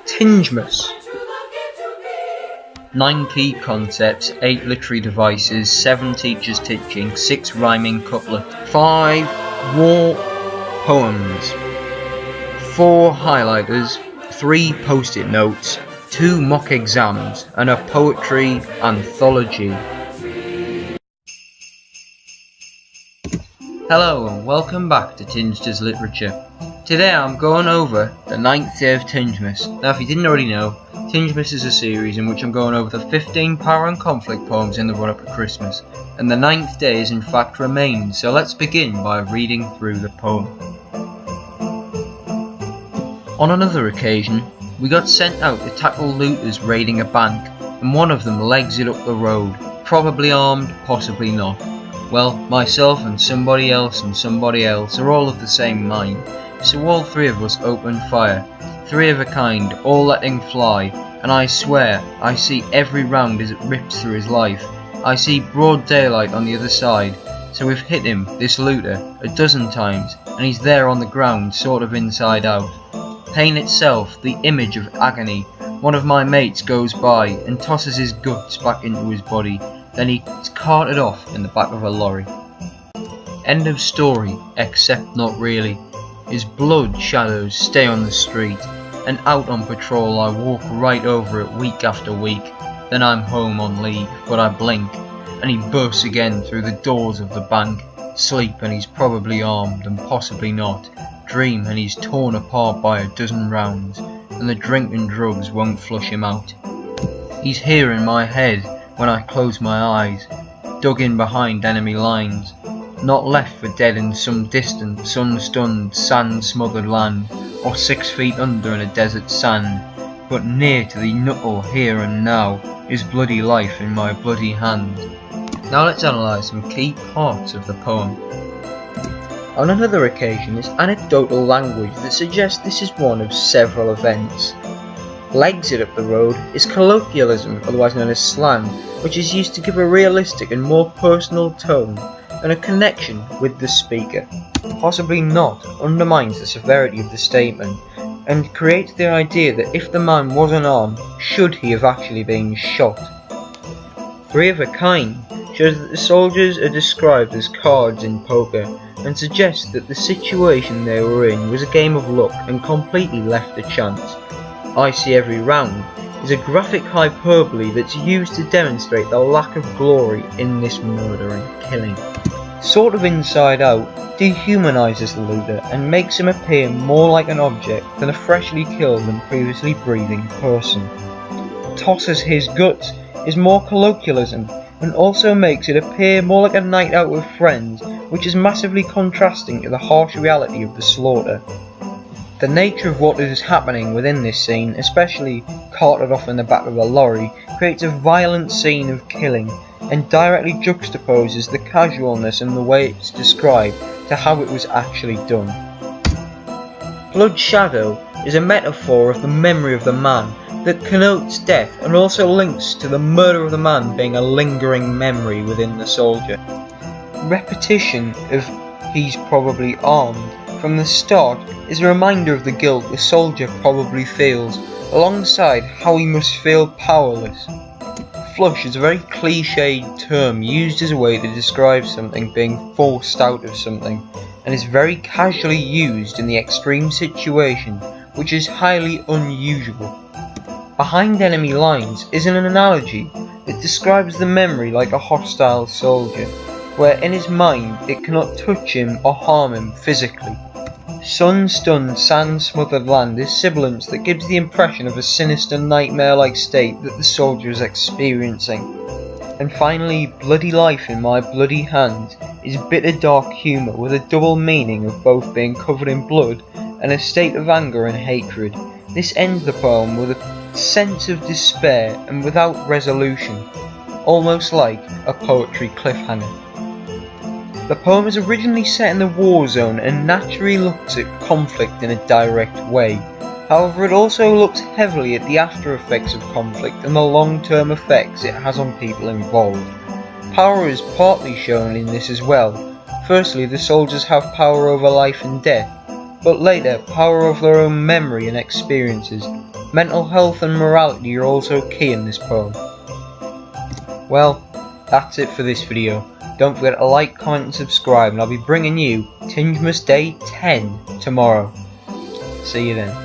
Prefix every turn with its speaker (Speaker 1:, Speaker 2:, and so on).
Speaker 1: Tingemas. 9 key concepts, 8 literary devices, 7 teachers teaching, 6 rhyming couplets, 5 war poems, 4 highlighters, 3 post-it notes, 2 mock exams, and a poetry anthology. Hello and welcome back to Tingemas Literature. Today I'm going over the 9th day of Tingemas. Now if you didn't already know, Tingemas is a series in which I'm going over the 15 power and conflict poems in the run-up to Christmas, and the 9th day is in fact remained, so let's begin by reading through the poem. On another occasion, we got sent out to tackle looters raiding a bank, and one of them legs it up the road, probably armed, possibly not. Well, myself and somebody else are all of the same mind, so all 3 of us opened fire, 3 of a kind, all letting fly, and I swear I see every round as it rips through his life. I see broad daylight on the other side, so we've hit him, this looter, a dozen times, and he's there on the ground, sort of inside out. Pain itself, the image of agony. One of my mates goes by and tosses his guts back into his body, then he's carted off in the back of a lorry. End of story, except not really. His blood shadows stay on the street, and out on patrol I walk right over it week after week. Then I'm home on leave, but I blink, and he bursts again through the doors of the bank. Sleep and he's probably armed and possibly not. Dream and he's torn apart by a dozen rounds, and the drink and drugs won't flush him out. He's here in my head when I close my eyes, dug in behind enemy lines, not left for dead in some distant, sun-stunned, sand-smothered land, or 6 feet under in a desert sand, but near to the knuckle here and now, his bloody life in my bloody hand. Now let's analyse some key parts of the poem. On another occasion is anecdotal language that suggests this is one of several events. Legs it up the road is colloquialism, otherwise known as slang, which is used to give a realistic and more personal tone and a connection with the speaker. Possibly not undermines the severity of the statement and creates the idea that if the man was unarmed, should he have actually been shot. 3 of a kind shows that the soldiers are described as cards in poker and suggests that the situation they were in was a game of luck and completely left to chance. I see every round is a graphic hyperbole that's used to demonstrate the lack of glory in this murder and killing. Sort of inside out dehumanises the looter and makes him appear more like an object than a freshly killed and previously breathing person. Tosses his guts is more colloquialism and also makes it appear more like a night out with friends, which is massively contrasting to the harsh reality of the slaughter. The nature of what is happening within this scene, especially carted off in the back of a lorry, creates a violent scene of killing and directly juxtaposes the casualness and the way it's described to how it was actually done. Blood shadow is a metaphor of the memory of the man that connotes death and also links to the murder of the man being a lingering memory within the soldier. Repetition of he's probably armed from the start is a reminder of the guilt the soldier probably feels, alongside how he must feel powerless. Flush is a very cliched term used as a way to describe something being forced out of something, and is very casually used in the extreme situation, which is highly unusual. Behind enemy lines is an analogy that describes the memory like a hostile soldier, where in his mind it cannot touch him or harm him physically. Sun-stunned, sand-smothered land is sibilance that gives the impression of a sinister nightmare-like state that the soldier is experiencing. And finally, bloody life in my bloody hand is bitter dark humour with a double meaning of both being covered in blood and a state of anger and hatred. This ends the poem with a sense of despair and without resolution, almost like a poetry cliffhanger. The poem is originally set in the war zone and naturally looks at conflict in a direct way. However, it also looks heavily at the after effects of conflict and the long-term effects it has on people involved. Power is partly shown in this as well. Firstly, the soldiers have power over life and death. but later power of their own memory and experiences. Mental health and morality are also key in this poem. Well, that's it for this video. Don't forget to like, comment and subscribe, and I'll be bringing you Tingemas Day 10 tomorrow. See you then.